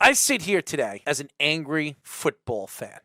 I sit here today as an angry football fan.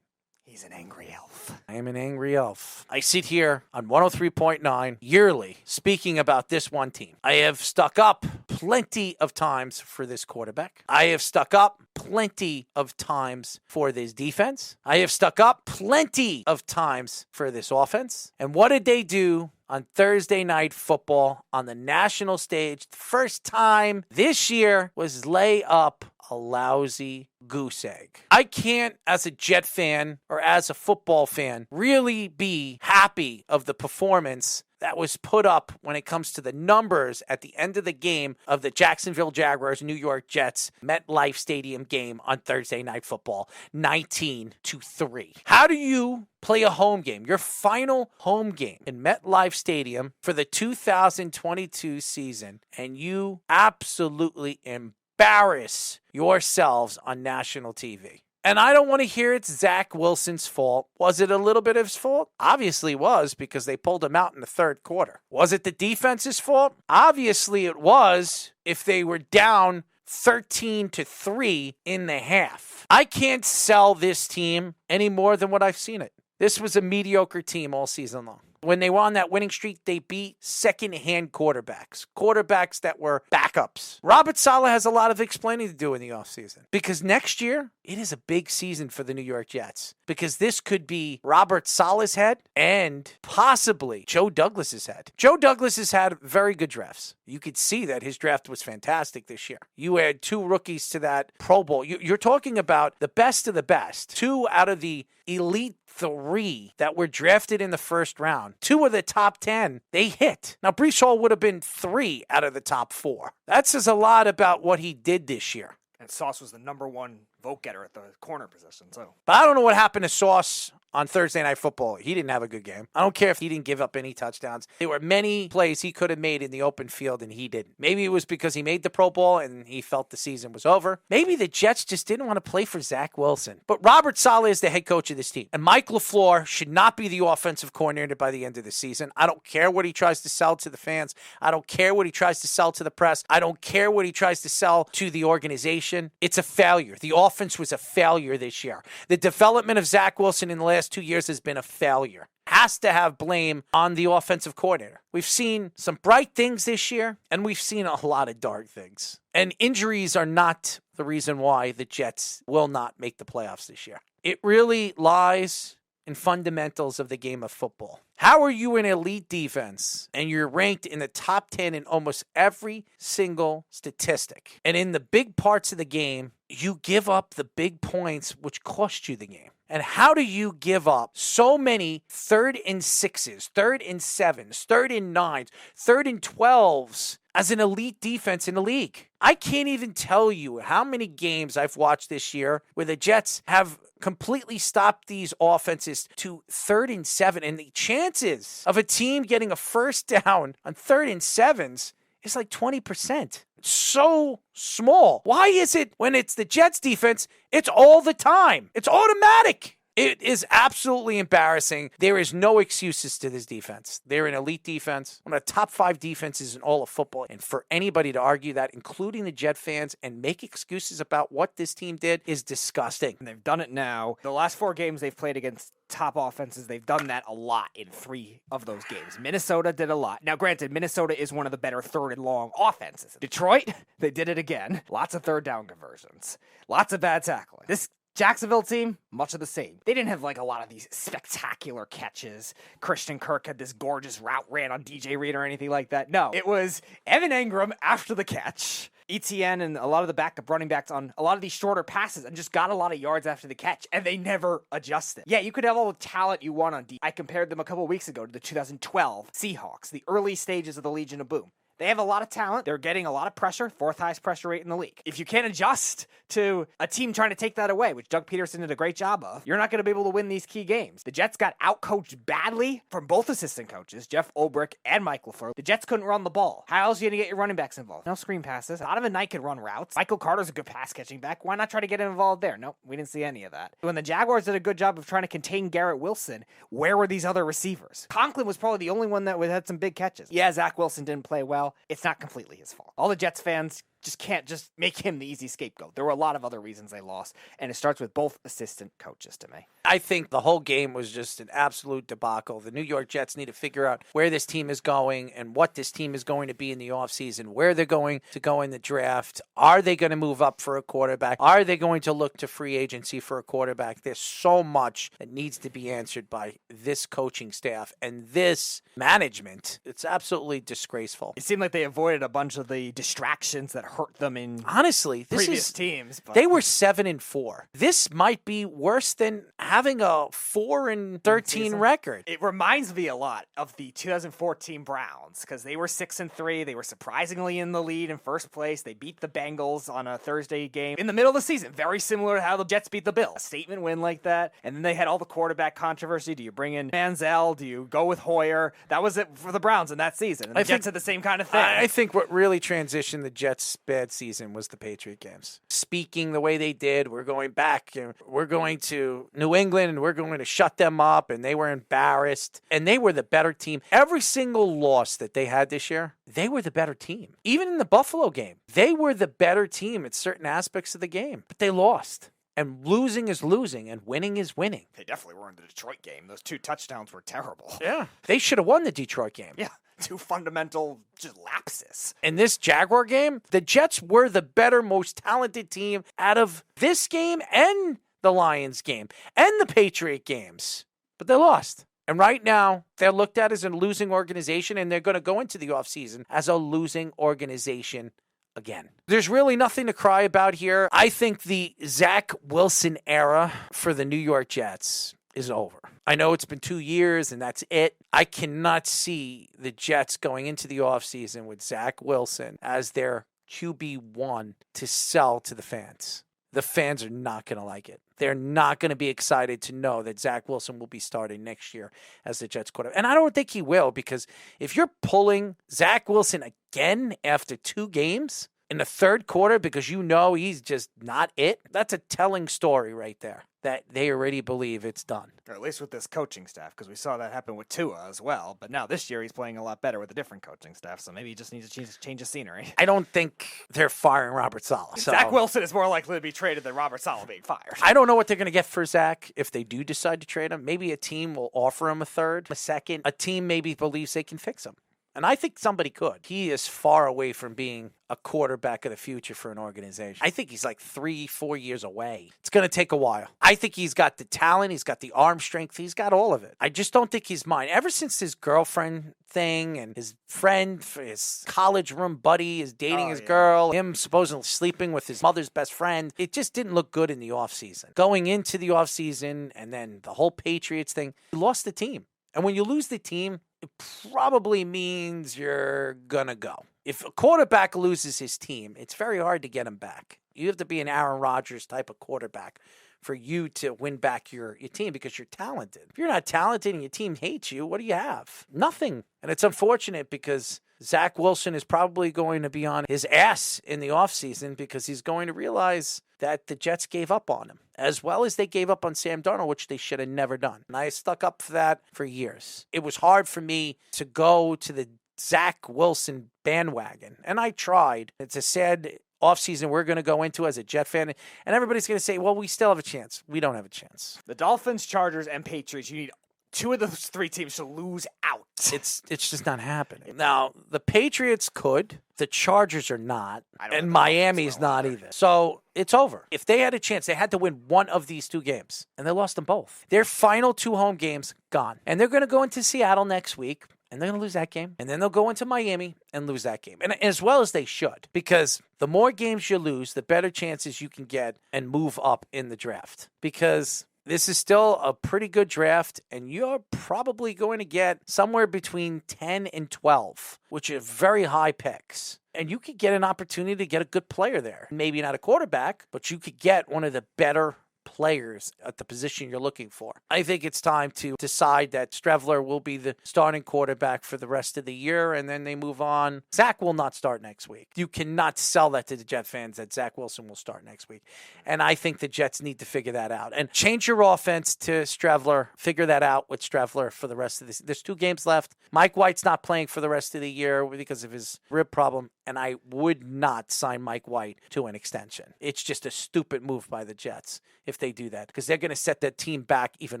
He's an angry elf. I am an angry elf. I sit here on 103.9 yearly speaking about this one team. I have stuck up plenty of times for this quarterback. I have stuck up plenty of times for this defense. I have stuck up plenty of times for this offense. And what did they do on Thursday Night Football on the national stage? The first time this year was lay up a lousy goose egg. I can't, as a Jet fan or as a football fan, really be happy of the performance that was put up when it comes to the numbers at the end of the game of the Jacksonville Jaguars, New York Jets, MetLife Stadium game on Thursday Night Football, 19-3. How do you play a home game, your final home game in MetLife Stadium for the 2022 season, and you absolutely embarrass yourselves on national TV? And I don't want to hear it's Zach Wilson's fault. Was it a little bit of his fault? Obviously it was, because they pulled him out in the third quarter. Was it the defense's fault? Obviously it was, if they were down 13-3 in the half. I can't sell this team any more than what I've seen it. This was a mediocre team all season long. When they were on that winning streak, they beat second-hand quarterbacks that were backups. Robert Saleh has a lot of explaining to do in the offseason, because next year, it is a big season for the New York Jets, because this could be Robert Saleh's head and possibly Joe Douglas's head. Joe Douglas has had very good drafts. You could see that his draft was fantastic this year. You add two rookies to that Pro Bowl. You're talking about the best of the best. Two out of the elite three that were drafted in the first round. Two of the top 10, they hit. Now, Breece Hall would have been 3 out of the top 4. That says a lot about what he did this year. And Sauce was the number one vote getter at the corner position. But I don't know what happened to Sauce on Thursday Night Football. He didn't have a good game. I don't care if he didn't give up any touchdowns. There were many plays he could have made in the open field, and he didn't. Maybe it was because he made the Pro Bowl and he felt the season was over. Maybe the Jets just didn't want to play for Zach Wilson. But Robert Saleh is the head coach of this team. And Mike LaFleur should not be the offensive coordinator by the end of the season. I don't care what he tries to sell to the fans. I don't care what he tries to sell to the press. I don't care what he tries to sell to the organization. It's a failure. The offense was a failure this year. The development of Zach Wilson in the last 2 years has been a failure. Has to have blame on the offensive coordinator. We've seen some bright things this year, and we've seen a lot of dark things. And injuries are not the reason why the Jets will not make the playoffs this year. It really lies in fundamentals of the game of football. How are you an elite defense and you're ranked in the top 10 in almost every single statistic? And in the big parts of the game, you give up the big points which cost you the game. And how do you give up so many 3rd and 6s, 3rd and 7s, 3rd and 9s, 3rd and 12s as an elite defense in the league? I can't even tell you how many games I've watched this year where the Jets have completely stopped these offenses to 3rd and 7. And the chances of a team getting a first down on 3rd and 7s is like 20%. It's so small. Why is it when it's the Jets defense, it's all the time? It's automatic. It is absolutely embarrassing. There is no excuses to this defense. They're an elite defense, one of the top 5 defenses in all of football. And for anybody to argue that, including the Jet fans, and make excuses about what this team did is disgusting. And they've done it now. The last 4 games they've played against top offenses, they've done that a lot in 3 of those games. Minnesota did a lot. Now, granted, Minnesota is one of the better 3rd and long offenses. Detroit, they did it again. Lots of 3rd down conversions. Lots of bad tackling. This Jacksonville team, much of the same. They didn't have like a lot of these spectacular catches. Christian Kirk had this gorgeous route ran on DJ Reed or anything like that. No, it was Evan Engram after the catch, ETN and a lot of the backup running backs on a lot of these shorter passes and just got a lot of yards after the catch, and they never adjusted. Yeah, you could have all the talent you want on D. I compared them a couple weeks ago to the 2012 Seahawks, the early stages of the Legion of Boom. They have a lot of talent. They're getting a lot of pressure, 4th highest pressure rate in the league. If you can't adjust to a team trying to take that away, which Doug Peterson did a great job of, you're not going to be able to win these key games. The Jets got outcoached badly from both assistant coaches, Jeff Ulbrich and Mike LaFleur. The Jets couldn't run the ball. How else are you going to get your running backs involved? No screen passes. Donovan Knight could run routes. Michael Carter's a good pass-catching back. Why not try to get him involved there? Nope, we didn't see any of that. When the Jaguars did a good job of trying to contain Garrett Wilson, where were these other receivers? Conklin was probably the only one that had some big catches. Yeah, Zach Wilson didn't play well. It's not completely his fault. All the Jets fans just can't just make him the easy scapegoat. There were a lot of other reasons they lost, and it starts with both assistant coaches to me. I think the whole game was just an absolute debacle. The New York Jets need to figure out where this team is going and what this team is going to be in the offseason, where they're going to go in the draft. Are they going to move up for a quarterback? Are they going to look to free agency for a quarterback? There's so much that needs to be answered by this coaching staff and this management. It's absolutely disgraceful. It seemed like they avoided a bunch of the distractions that hurt them in honestly, previous teams. But they were 7-4. This might be worse than having a 4-13 record. It reminds me a lot of the 2014 Browns because they were 6-3. They were surprisingly in the lead in first place. They beat the Bengals on a Thursday game in the middle of the season. Very similar to how the Jets beat the Bills. A statement win like that. And then they had all the quarterback controversy. Do you bring in Manziel? Do you go with Hoyer? That was it for the Browns in that season. And the Jets had the same kind of thing. I think what really transitioned the Jets' bad season was the Patriot games. Speaking the way they did, we're going back. We're going to New England and we're going to shut them up. And they were embarrassed. And they were the better team. Every single loss that they had this year, they were the better team. Even in the Buffalo game, they were the better team at certain aspects of the game. But they lost. And losing is losing, and winning is winning. They definitely were in the Detroit game. Those 2 touchdowns were terrible. Yeah. They should have won the Detroit game. Yeah. 2 fundamental just lapses. In this Jaguar game, the Jets were the better, most talented team out of this game and the Lions game and the Patriot games. But they lost. And right now, they're looked at as a losing organization, and they're going to go into the offseason as a losing organization again. There's really nothing to cry about here. I think the Zach Wilson era for the New York Jets is over. I know it's been 2 years and that's it. I cannot see the Jets going into the offseason with Zach Wilson as their QB1 to sell to the fans. The fans are not going to like it. They're not going to be excited to know that Zach Wilson will be starting next year as the Jets quarterback. And I don't think he will, because if you're pulling Zach Wilson again after 2 games in the third quarter because you know he's just not it, that's a telling story right there that they already believe it's done. Or at least with this coaching staff, because we saw that happen with Tua as well. But now this year he's playing a lot better with a different coaching staff, so maybe he just needs to change of scenery. I don't think they're firing Robert Saleh. So Zach Wilson is more likely to be traded than Robert Saleh being fired. I don't know what they're going to get for Zach if they do decide to trade him. Maybe a team will offer him a third, a second. A team maybe believes they can fix him. And I think somebody could. He is far away from being a quarterback of the future for an organization. I think he's like 3-4 years away. It's going to take a while. I think he's got the talent. He's got the arm strength. He's got all of it. I just don't think he's mine. Ever since his girlfriend thing and his friend, his college room buddy is dating his girl, him supposedly sleeping with his mother's best friend, it just didn't look good in the offseason. Going into the offseason and then the whole Patriots thing, he lost the team. And when you lose the team, it probably means you're going to go. If a quarterback loses his team, it's very hard to get him back. You have to be an Aaron Rodgers type of quarterback for you to win back your team because you're talented. If you're not talented and your team hates you, what do you have? Nothing. And it's unfortunate because Zach Wilson is probably going to be on his ass in the offseason because he's going to realize that the Jets gave up on him, as well as they gave up on Sam Darnold, which they should have never done. And I stuck up for that for years. It was hard for me to go to the Zach Wilson bandwagon, and I tried. It's a sad offseason we're going to go into as a Jet fan, and everybody's going to say, well, we still have a chance. We don't have a chance. The Dolphins, Chargers, and Patriots, you need 2 of those 3 teams to lose out. It's just not happening. Now, the Patriots could. The Chargers are not. And Miami's not either. So it's over. If they had a chance, they had to win one of these 2 games. And they lost them both. Their final 2 home games, gone. And they're going to go into Seattle next week. And they're going to lose that game. And then they'll go into Miami and lose that game. And as well as they should. Because the more games you lose, the better chances you can get and move up in the draft. Because this is still a pretty good draft, and you're probably going to get somewhere between 10 and 12, which are very high picks. And you could get an opportunity to get a good player there. Maybe not a quarterback, but you could get one of the better players at the position you're looking for. I think it's time to decide that Strevler will be the starting quarterback for the rest of the year, and then they move on. Zach will not start next week. You cannot sell that to the Jet fans that Zach Wilson will start next week. And I think the Jets need to figure that out. And change your offense to Strevler. Figure that out with Strevler for the rest of this. There's 2 games left. Mike White's not playing for the rest of the year because of his rib problem. and I would not sign Mike White to an extension. It's just a stupid move by the Jets if they do that, because they're going to set that team back even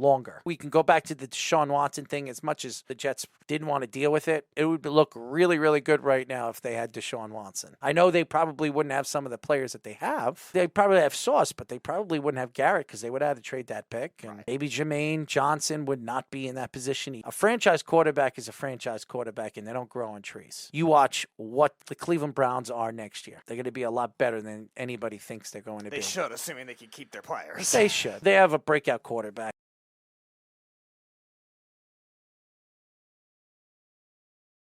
longer. We can go back to the Deshaun Watson thing. As much as the Jets didn't want to deal with it, it would look really, really good right now if they had Deshaun Watson. I know they probably wouldn't have some of the players that they have. They probably have Sauce, but they probably wouldn't have Garrett because they would have to trade that pick. And maybe Jermaine Johnson would not be in that position. A franchise quarterback is a franchise quarterback, and they don't grow on trees. You watch what the Cleveland Browns are next year. They're going to be a lot better than anybody thinks they're going to be. They should, assuming they can keep their players. They should. They have a breakout quarterback.